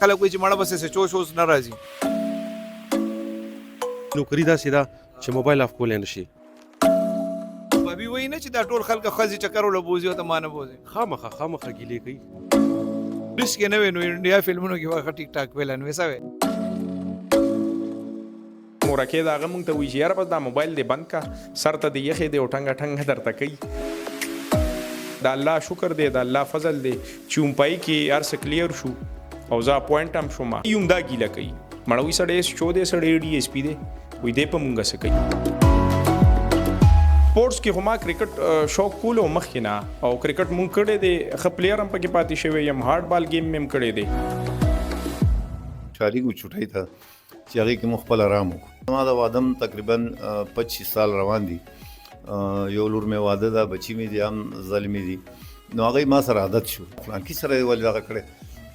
خلک وایي چې مړه بس چوش اوس نه راځي. نوکری داسې ده چې موبایل اف کولی نه شي. بابي وایي نه چې دا ټول خلک ښځې چکر وله بوځي او ته ما نه بوځي. خامخا ګیلې کوي. پولیس کې نه وې نو انډیا فلمونو کې واخه ټیک ټاک ویلن ویسا وې مورکې دا هغه مونږ ته وایي چې یاره بس دا موبایل دې بند کا سر ته دې یخې دی او ټنګه درته کوي. د الله شکر دی د الله فضل دی چې امپای کې هر څه کلیر شو او زه اپوینټ هم شوم. یوم دا ګیله کوي مړوي سړی شو دی سړی ډي اس پي دی وایي دی په مونږ څه کوي. سپورټس کې خو ما کرکټ شوق کولو مخکې نه او کرکټ مونږ کړی دی ښه پلیر هم پکې پاتې شوی یم هارډ بال گیم مې هم کړی دی. شادي کو چټای ته چې هغې کې مو خپل آرام وکړو. ما د واده تقریبا 25 سال روان دي. یو لور مې واده ده بچي مې دي هم ظلمي دي نو هغې ما سره عادت شو فلانکي سره یې ولې دغه کړی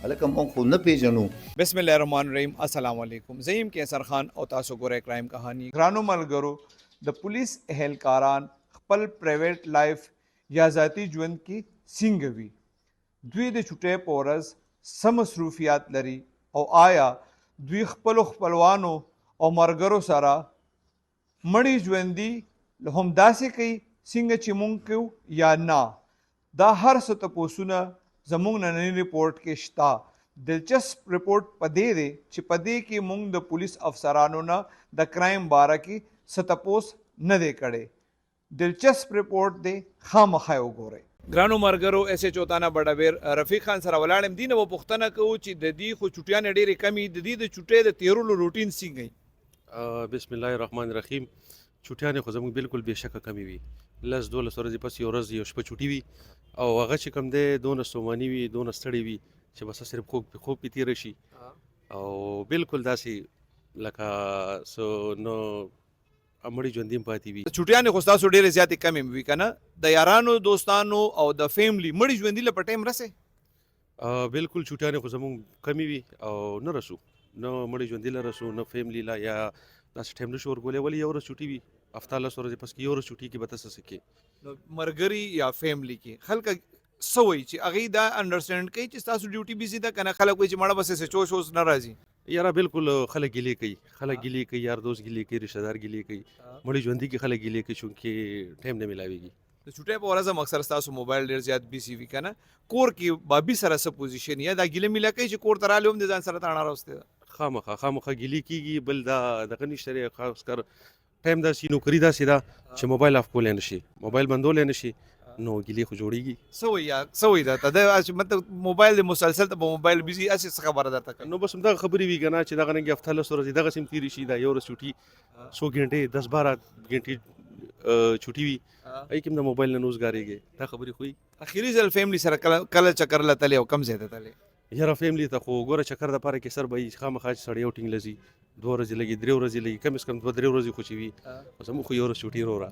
هلکه موږ خو نه پیژنو. بسم الله الرحمن الرحیم. السلام علیکم. زه یم کیسر خان او تاسو ګورئ کرایم کہانی. ګرانو ملګرو د پولیس اهلکاران خپل پرایویټ لایف یا ذاتی ژوند کې څنګه وي دوی د چټۍ په ورځ څه مصروفیات لري او آیا دوی خپلو خپلوانو او ملګرو سره مړي ژوندي هم داسې کوي څنګه چې مونږ کوو یا نه. دا هر څه تپوسونه زموږ ننني رپورټ کې شته. دلچسپ رپورټ په دې دی چې په دې کې مونږ د پولیس افسرانو نه د کرایم باره کې څه تپوس نه دی کړی. دلچسپ رپورټ دی خامخا وګورئ. ګرانو ملګرو ایس ایچ او تانا بډابیر رفیق خان سره ولاړم. دې نه به پوښتنه کوو چې د دې خو چوټیانې ډېرې کمې د دې د چوټۍ د تیرولو روټین څنګه وي. بسم الله الرحمن الرحیم. چوټیانې خو زموږ بالکل بېشکه کمې وي. 10-12 ورځې پس یو ورځ یو شپه چوټي وي او هغه چې کوم دی دونه ستوماني وي دونه ستړی وي چې بس صرف خوب کې تېره شي او بالکل داسې لکه څه نو مړي ژوندي هم پاتې وي. چوټیانې خو ستاسو ډېرې زیاتې کمې وي که نه د یارانو دوستانو او د فیملی مړي ژوندي له په ټایم رسې. بالکل چوټیانې خو زموږ کمې وي او نه رسو نه مړي ژوندي له رسو نه فیملی لا یا داسې ټایم نشو ورکولی ولې یو ورځ چوټي وي هفته 10 ورځې پس کې یو ورځ چوټي کې به ته څه کوې. نو ملګري یا فیملی کې خلک څه وایي چې هغوی دا انډرسټینډ کوي چې ستاسو ډیوټي بیزي ده که نه خلک وایي چې مړه بس چوش اوس نه راځي. یاره بالکل خلک ګیلې کوي یار دوست ګیلې کوي رشته دار ګیلې کوي مړي ژوندي کې خلک ګیلې کوي چونکې ټایم نه میلاویږي. د چوټۍ په ورځ هم اکثر ستاسو موبایل ډېر زیات بیسي وي که نه کور کې بابي سره څه پوزیشن یا دا ګیله میله کوي چې کور ته رالی هم د ځان سره تاڼه راوستې ده. خامخا ګیلې کېږي بل دا دغه نشته دی خاص کر ټایم داسې نوکري داسې ده چې موبایل اف کولی نه شي موبایل بندولی نه شي نو ګیلې خو جوړیږي. څه وایي درته د مطلب موبایل د مسلسل ته په موبایل بیزي هسې څه خبره درته کوي. نو بس همدغه خبرې وي که نه چې دغه رنګې هفته 10 ورځې دغسې هم تېرې شي دا یو ورځ چوټي 100 ګنټې 10-12 ګنټې چوټي وي هغې کې هم د موبایل نه نوزګارېږي دا خبرې خو وي. اخري ځل فیملی سره کله چکر له تللی او کم ځای ته تللی. یاره فیملی ته خو ګوره چکر دپاره کې سر به وي خامخا چې سړی اوټینګ له ځي 2 ورځې لګي 3 ورځې لګي کم از کم 2-3 ورځې خو چې وي زموږ خو یو ورځ چوټي وروره.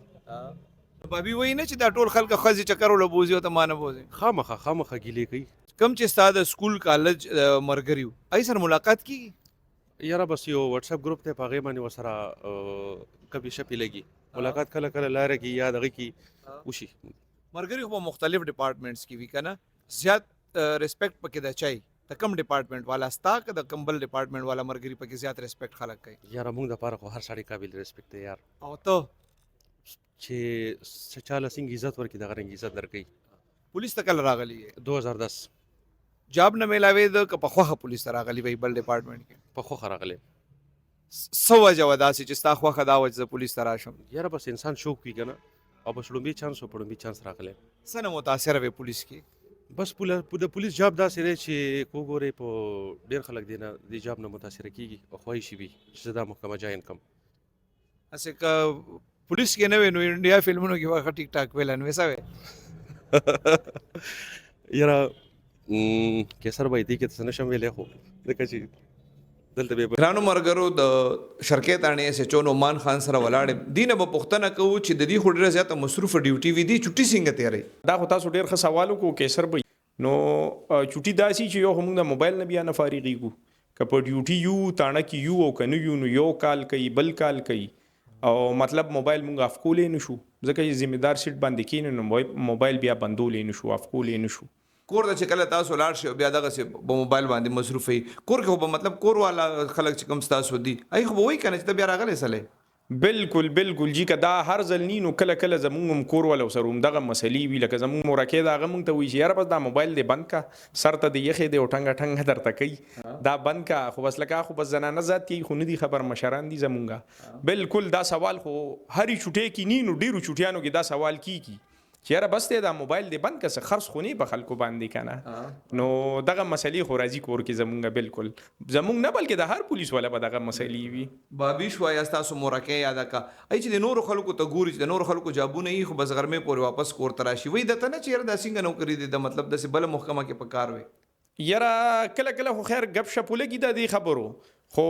بابي وایي نه چې دا ټول خلک ښځې چکر وله بوځي او ته ما نه بوځي. خامخا ګیلې کوي. کم چې ستا د سکول کالج ملګري وو هغې سره ملاقات کېږي. یاره بس یو واتساپ ګروپ دی په هغې باندې ورسره کبي شپې لګي ملاقات کله لاره کې یا دغه کې وشي. ملګري خو په مختلف ډپارټمنټس کې وي که نه زیات ریسپیکټ پکې د چای د کم ډپارټمنټ والا ستا که د کم بل ډپارټمنټ والا ملګري پکې زیات ریسپیکټ خلک کوي. یاره موږ دپاره خو هر سړی قابل ریسپیکټ دی یار او ته چې چاله څنګه عزت ورکړي دغه رنګ عزت درکوي. پولیس ته کله راغلی یې 2010 جاب نه میلاوېده که په خوښه پولیس ته راغلی وی بل ډپارټمنټ کې په خوښه راغلی. څه وجه وه داسې چې ستا خوښه دا وه چې زه پولیس ته راشم. یاره بس انسان شوق وي که نه او بس لومبي چانس و په لومبي چانس راغلی. څه نه متاثره وې پولیس کې. بس د پولیس جاب داسې دی چې کو ګورې په ډېر خلک دې جاب نه متاثره کېږي او خواهشي وي چې زه دا محکمه جاین کړم. هسې که پولیس کې نه وې نو انډیا فلمونو کې واخه ټیک ټاک ویلن ویسا وې. یاره کیسر به دې کې څه نشم ویلی خو ځکه چې دلته به ګرانو ملګرو د شرکۍ تاڼې ایس ایچ او نعمان خان سره ولاړ دې نه به پوښتنه کوو چې د دې خو ډېره زیاته مصروفه ډیوټي وي دې چوټي څنګه تېروي. دا خو تاسو ډېر ښه سوال وکړو کیسر بھائی. نو چوټي داسې چې یو خو موږ د موبایل نه بیا نه فارغېږو که په ډیوټي یو تاڼه کې یو او که نه یو نو یو کال کوي بل کال کوي او مطلب موبایل موږ اف کولی نه شو ځکه چې ذمهدار سیټ باندې کېنو نو موبایل بیا بندولی نه شو اف کولی نه شو. کور ته چې کله تاسو لاړ شئ بیا دغسې په موبایل باندې مصروف وي کور کې خو به مطلب کور والا خلک چې کوم ستاسو دي هغوی خو به وایي که نه چې ته بیا راغلی سلی بالکل بالکل جی که دا هر ځل نی نو کله کله زمونږ هم کور والا سره همدغه مسلې وي لکه زمونږ مورکې د هغه مونږ ته وایي چې یاره بس دا موبایل دی بند کا سر ته د یخې دی او ټنګه ټنګه درته کوي دا بند کا خو بس لکه خو بس زنانه ذات کوي خو نه دي خبر مشران دي زمونږه بالکل دا سوال خو هرې چوټۍ کې نی نو ډېرو چوټیانو کې دا سوال کیږي چې یاره بس دی دا موبایل دی بند که څه خرڅ خو نه په خلکو باندې که نه نو دغه مسلې خو راځي کور کې زمونږ بالکل زمونږ نه بلکې د هر پولیس والا به دغه مسلې وي بابي شوه یا ستاسو مورکۍ یاده کا ای چې د نورو خلکو ته ګوري چې د نورو خلکو جابونه یي خو بس غرمې پورې واپس کور ته راشي وایي درته نه چې یاره دا څنګه نوکري دی د مطلب داسې بله محکمه کې په کار وي یاره کله کله خو خیر گپ شپ ولګي د دې خبرو خو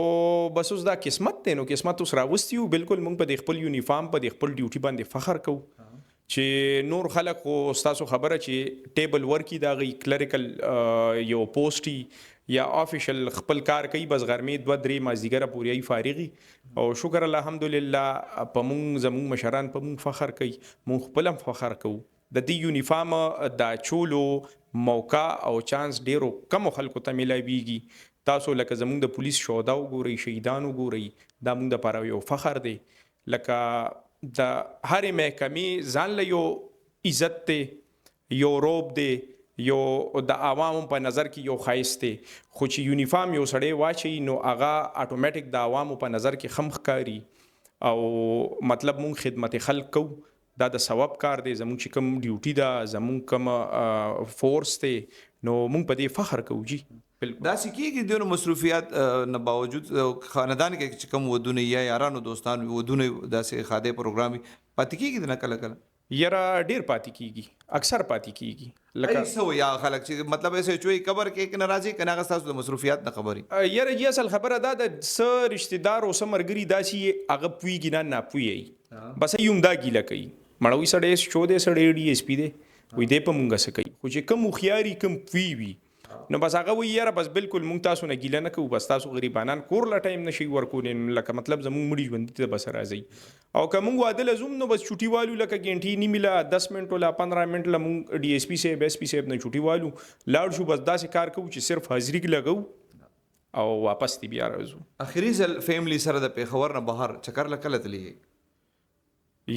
بس اوس دا قسمت دی نو قسمت اوس راوستي یو بالکل مونږ په د خپل یونیفارم په د خپل ډیوټي باندې فخر کوو چې نور خلک خو ستاسو خبره چې ټیبل ورکی دا غي کلریکل یو پوسټي یا افیشل خپل کار کوي بس غرمې 2-3 مازدیګره پورې فارغي او شکر الحمدلله په مونږ زمونږ مشران په مونږ فخر کوي مونږ خپل هم فخر کوو د دې یونیفارم دا چولو موقع او چانس ډیرو کم خلکو ته ملایويږي تاسو لکه زمونږ د پولیس شهدا وګورئ شهیدان وګورئ دا مونږ د پاره یو فخر دی لکه د هرې محکمې ځان له یو عزت دی یو روب دی یو د عوامو په نظر کې یو ښایست دی خو چې یونیفارم یو سړی واچوي نو هغه اټومیټک د عوامو په نظر کې خم ښکاري او مطلب مونږ خدمت خلک کوو دا د ثواب کار دی زمونږ چې کوم ډیوټي ده زمونږ کوم فورس دی نو مونږ په دې فخر کوو جی داسې کېږي د نو مصروفیات نه باوجود خاندان کې چې کوم ودونه یا یارانو دوستان ودونه داسې خاده پروګرام پاتې کېږي نه کله کله یاره ډیر پاتې کېږي اکثر پاتې کېږي لکه څه یا خلک چې مطلب ایسه چوي قبر کې نه راځي کنه هغه تاسو د مصروفیات نه خبري یاره جی اصل خبره دا د س رشتہ دار او سمرګری داسي هغه پویږي نه پوي بس یوم دا ګیله کوي مړوي سړی شو دې سړی ډي اس پی دې وې دې په مونږه سکی خو چې کم خياري کم پوي وي نو بس هغه وی یاره بس بالکل مونږ تاسو نه ګیله نه کوو بس تاسو غریبانان کور لا ټایم نشي ورکولې لکه مطلب زموږ مړي ژوند ته بس راځي او که مونږ واده لزوم نو بس چوټي والو لکه ګنټي نی ملا 10 منټ ولا 15 منټ لا مونږ ډي اس پی سے بس پی سے نه چوټي والو لاړ شو بس داسې کار کوو چې صرف حاضری کې لګو او واپس دی بیا راځو اخري ځل فیملی سره د پیښور نه بهر چکر لکله تلی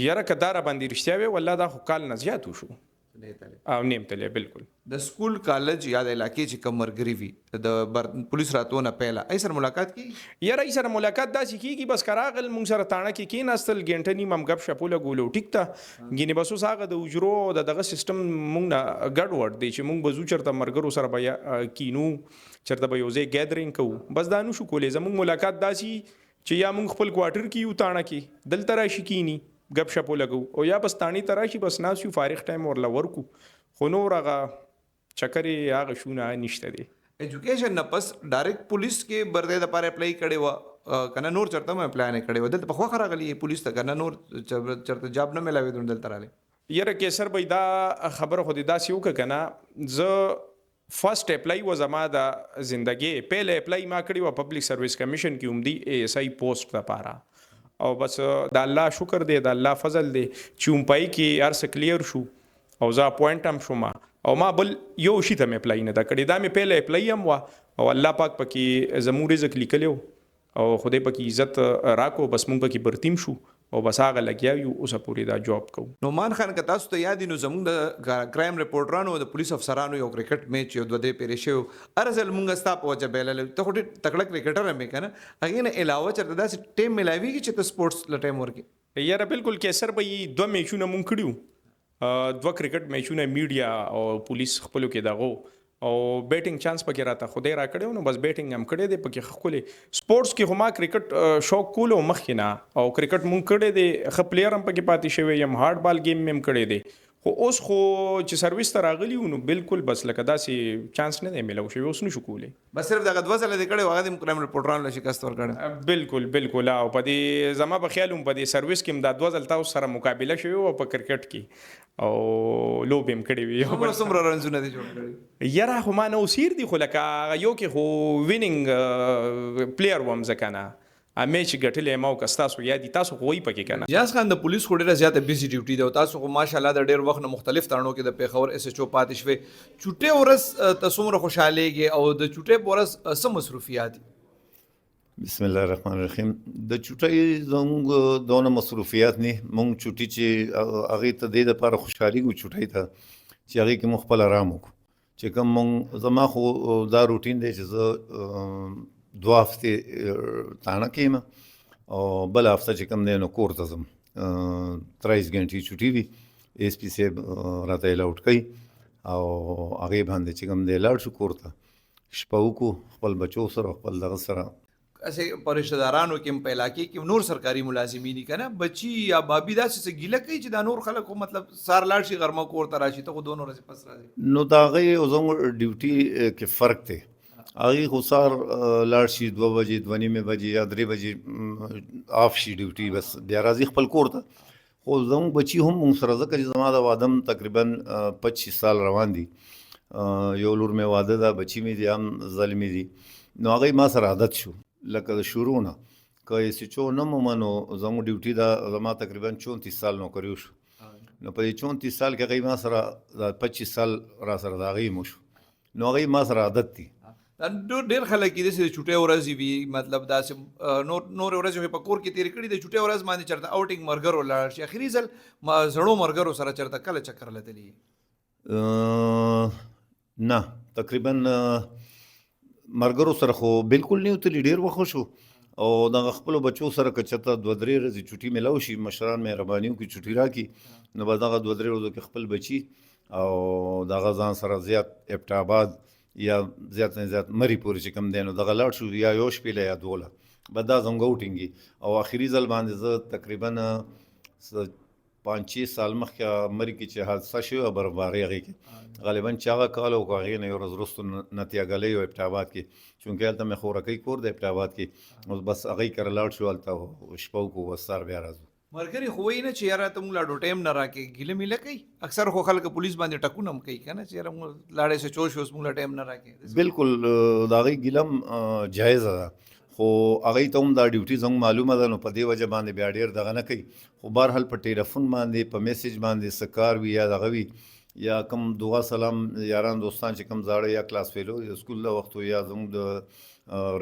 یاره کدار باندې رښتیا وی والله دا خو کال نه زیات شو او نیم تلې بالکل د سکول کالج یا د علاقې چې کوم مرګري وي د پولیس راتونه پهلا ای سره ملاقات کی یاره ای سره ملاقات داسې کیږي بس کراغل مونږ سره تاڼه کې کېناستل ګنټه نیم هم غب شپوله ګولو ټیک ته ګینه بس هغه د اجرو دغه سیستم مونږ نه ګډ وډ دی چې مونږ بزو چرته مرګرو سره بیا کینو چرته به یو ځای ګیدرینګ کوو بس دا نو شو کولې زمونږ ملاقات داسي چې یا مونږ خپل کوارټر کې یو تاڼه کې دلته راشي کینی غب شپو لګو او یا بس تانی تراشي بس ناسو فارغ ټایم ورلا ورکو خو نور هغه چکرې هغه شونه نشته دی ایجوکیشن نه پس ډایرکټ پولیس کې برده د پاره اپلای کړي و کنه نور چرته مې اپلای نه کړي و دلته په خو راغلی پولیس ته کنه نور چرته جاب نه ملاوي دلته رااله یره کې سر به دا خبره خو دا سیو کنه ز فرست اپلای و زما د زندگی پہله اپلای ما کړی و پبلک سرویس کمیشن کې عمدی ایس آی پوسټ لپاره او بس د الله شکر دی د الله فضل دی چې پای کې ارس کلیر شو او زه اپوینټ هم شوم او ما بل یو شي ته مې اپلای نه دا کړی دا مې پهله اپلای هم وا او الله پاک پکې زموږ رزق لیکلو او خدای پکې عزت راکو بس مونږ پکې برتیم شو او بس هغه لګیاو اوس پوری دا جاب کو نومان خان که تاسو ته یاد نو زموږ د کرایم ریپورټرانو د پولیس افسرانو یو کرکټ میچ یو دوه پیرې شو ارزل مونږ ستا په وجه بیل ته خو تکړه کرکټر مې کنه هغه نه علاوه چرته دا ټیم ملاوي چې ته سپورتس ل ټیم ورکی یاره بالکل کیسر به دوه میچونه مونږ کړیو دوه کرکټ میچونه میډیا او پولیس خپلو کې دغه او بیټینګ چانس پکې راته خدای را کړو نو بس بیټینګ هم کړی دی پکې خپل سپورتس کې هم کرکټ شوق کولو مخکې نه او کرکټ مونږ کړی دی خپل پلیئر هم پکې پاتې شوی یم هارد بال گیم مم کړی دی خو اوس خو چې سرویس ته راغلی نو بالکل بس لکه داسې چانس نه دی ملو شوی اوس نشو کولی بس صرف دغه دوه ځله د کړي هغه د کرایم ریپورټرانو شکست ورکړ بالکل بالکل او په دې زما په خیال هم په دې سرویس کې د دوه ځله تاسو سره مقابله شوی او په کرکټ کې او لوبیم کړی وی او څومره رنزونه دي جوړ کړی یاره خو ما نو سیر دی خو لکه یو کې خو وینینګ پلیئر وم ځکه نه امې چې ګټلې ما او که ستاسو یادي تاسو خو وایي پکې که نه جهاز خان د پولیس خو ډېره زیاته بیزي ډیوټي ده او تاسو خو ماشاءالله د ډېر وخت نه مختلف تړنو کې د پېښور ایس ایچ او پاتې شوې چوټې ورځ ته څومره خوشحالېږې او د چوټې په ورځ څه مصروفیات دي؟ بسم الله الرحمن الرحیم د چوټۍ زموږ دونه مصروفیات نه مونږ چوټي چې هغې ته دې دپاره خوشحالېږو چوټۍ ته چې هغې کې مونږ خپل آرام وکړو چې کوم مونږ زما خو دا روټین دی چې زه 2 هفتې تاڼه کې یم او بله هفته چې کوم دی نو کور ته ځم 23 ګنټې چوټي وي ایس پي صاحب راته الاوټ کوي او هغې باندې چې کوم دی لاړ شو کور ته شپه وکړو خپل بچو سره خپل دغه سره اسې په رشته دارانو کې هم په علاقې کې نور سرکاري ملازمین که نه بچي یا بابي داسې څه ګیله کوي چې دا نور خلک خو مطلب سهار لاړ شي غرمه کور ته راشي ته خو 2 ورځې پس راځي نو د هغې او زموږ ډیوټي کې فرق دی هغې خو سهار لاړ شي 2 بجې 2:30 بجې یا 3 بجې آف شي ډیوټي بس بیا راځي خپل کور ته خو زموږ بچي هم موږ سره ځکه چې زما د واده م تقریبا 25 سال روان دي یو لور مې واده ده بچي مې دي هم زلمي دي نو هغې ما سره عادت شو لکه د شروع نه که ایس ایچ او نه مومنو زموږ ډیوټي دا زما تقریبا 34 سال نوکري وشو نو په دې 34 سال کې هغې ما سره دا 25 سال را سره د هغې مو شو نو هغې ما سره عادت دي ډېر خلک داسې د چوټۍ ورځې وي مطلب داسې نور ورځې مې په کور کې تېرې کړي د چوټۍ ورځ باندې چېرته آوټینګ ملګرو لاړ شي اخري ځل زړو ملګرو سره چېرته کله چکر لتلی نه تقریبا مرګرو سره خو بالکل نه وتلی ډېر وخت شو او دغه خپلو بچو سره که چېرته 2-3 ورځې چوټي میلاو شي مشران مهرباني وکړي چوټي راکړي نو به دغه 2-3 ورځو کې خپل بچي او دغه ځان سره زیات ابټاباد یا زیات نه زیات مري پورې چې کوم دی نو دغه لاړ شو یا یو شپېله یا 2 به دا زموږ اوټینګي او اخري ځل باندې زه تقریبا 5-6 سال مخکې مري کې چې حادثه شوې برفباري هغې کې غالبا چې هغه کال او هغې نه یو ورځ وروستو نتیاګلۍ او ابټاباد کې چونکې هلته مې خورکۍ کور د ابټاباد کې اوس بس هغې کره لاړ شو هلته شپه وکړو بس سهار بیا راځو ملګري خو وایي نه چې یاره ته مونږ لا ډو ټایم نه راکې ګیله میله کوي اکثر خو خلک پولیس باندې ټکونه هم کوي که نه چې یاره مونږ لاړې سه چوش اوس مونږ لا ټایم نه راکې بالکل د هغې ګیله هم جایزه ده خو هغې ته هم دا ډیوټي زموږ معلومه ده نو په دې وجه باندې بیا ډېر دغه نه کوي خو بهرحال په ټیلیفون باندې په میسج باندې څه کار وي یا دغه وي یا کوم دعا سلام یاران دوستان چې کوم زاړه یا کلاس فیلو یا سکول د وخت یا زموږ د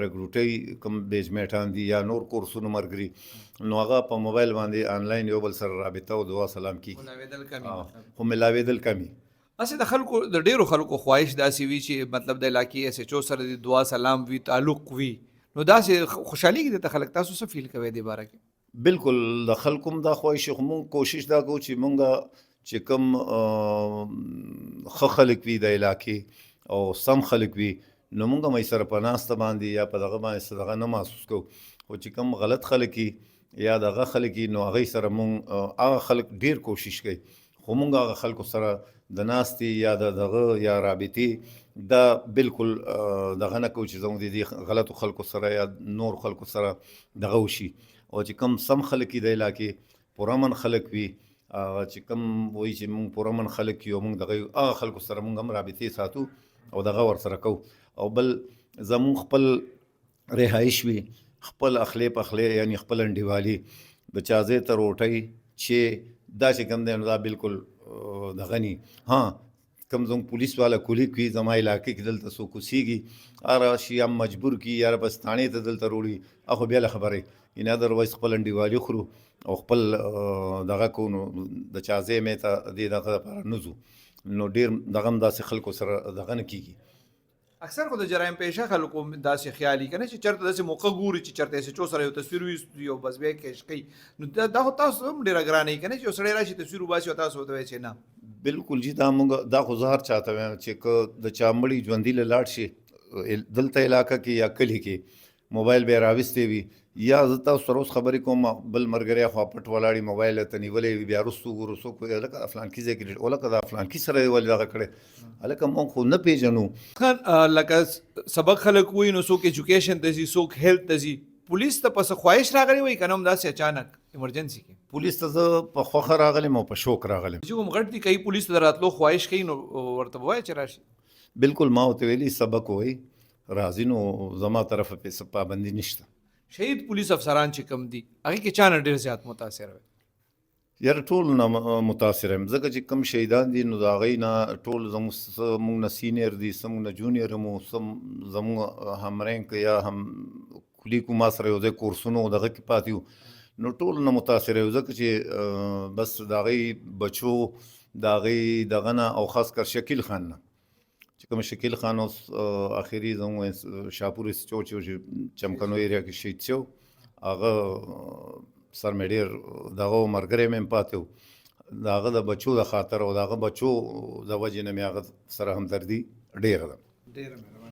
ریکروټۍ کوم بیجمیټان دي یا نور کورسونو ملګري نو هغه په موبایل باندې آنلاین یو بل سره رابطه او دعا سلام کېږي خو ملاوېدل کمي اسې د خلکو د ډېرو خلکو خواهش داسې وي چې مطلب د علاقې ایس ایچ او سره د دعا سلام وي تعلق وي نو داسې خوشحالېږي درته خلک تاسو څه فیل کوئ دې باره کې بالکل د خلکو هم دا خواهش خو مونږ کوشش دا کوو چې مونږ چې کوم ښه خلک وي د علاقې او سم خلک وي نو مونږ هم سره په ناسته باندې یا په دغه باندې څه دغه نه محسوس کوو خو چې کوم غلط خلک یا دغه خلک نو هغې سره مونږ هغه خلک ډېر کوشش کوي خو مونږ هغه خلکو سره د ناستې یا د دغه یا رابطې دا بالکل دغه نه کوو چې زموږ د دې غلطو خلکو سره یا نور خلکو سره دغه وشي او چې کوم سم خلک د علاقې پرامن خلک وي چې کوم وایي چې مونږ پرامن خلک یو مونږ دغه هغه خلکو سره مونږ هم رابطې ساتو او دغه ورسره کوو او بل زمونږ خپل رهایش وي خپل اخلې پخلې یعنی خپل انډیوالي د چا ځای ته روټۍ چې دا چې کوم دی نو دا بالکل دغه ني ها کم زموږ پولیس والا کولیک وي زما علاقې کې دلته څوک اوسېږي هر شي هم مجبور کي یاره بس تاڼې ته دلته روړي اخو بیا له خبرې ان ادروایز خپل انډیوالي خورو او خپل دغه کو نو د چا ځای مې ته دې دغه لپاره نه ځو نو ډېر دغه هم داسې خلکو سره دغه نه کېږي اکثر خو د جرایم پیشه خلکو داسې خیالي که نه چې چېرته داسې موقع ګوري چې چېرته ایس ایچ او سره یو تصویر وي او بس بیا یې کیش کوي نو دا خو تاسو هم ډېره ګرانه که نه چې یو سړی راشي تصویر وباسي او تاسو ورته وایئ چې نه بالکل جی دا مونږ دا خو زه هر چاته وایم چې که د چا مړي ژوندي له لاړ شي دلته علاقه کې یا کلي کې موبایل به یې راویستی وي یا زه تاسو سره اوس خبرې کوم بل ملګری خوا پټ ولاړي موبایل ته نیولی وي بیا وروستو ګورو څوک وایي هلکه فلانکي ځای کې هلکه دا فلانکي سره یې ولې دغه کړی هلکه موږ خو نه پېژنو لکه سبق خلک وایي نو څوک ایجوکیشن ته ځي څوک هیلث ته ځي پولیس ته پس خواهش راغلی وایي که نه هم داسې اچانک ایمرجنسي کې پولیس ته زه په خوښه راغلم او په شوق راغلم چې کوم غټ دي کوي پولیس ته د راتلو خواهش کوي نو ورته به وایه چې راشي بالکل ما ورته ویلي سبق وایي راځي نو زما طرفه پې څه پابندي نشته شهید پولیس افسران چې کم دي هغه کې چا نه ډیر زیات متاثر وي؟ یاره ټول نه متاثر یم ځکه چې کم شهیدان دي نو د هغوی نه ټول زموږ نه سینیر دي زموږ نه جونیر مو زموږ هم رینک یا هم کلیکو ما سره یو ځای کورسونو دغه کې پاتې وو نو ټول نه متاثر یو ځکه چې بس د هغوی بچو د هغوی دغه نه او خاص کر شکیل خان نه چې کوم شکیل خان اوس اخري زموږ شاپور اسچو چې چمکنو ایریا کې شهید شو هغه سر مې ډېر دغه ملګری مې پاتې و د هغه د بچو د خاطر او د هغه بچو د وجې نه مې هغه سره همدردي ډېره ده. ډېره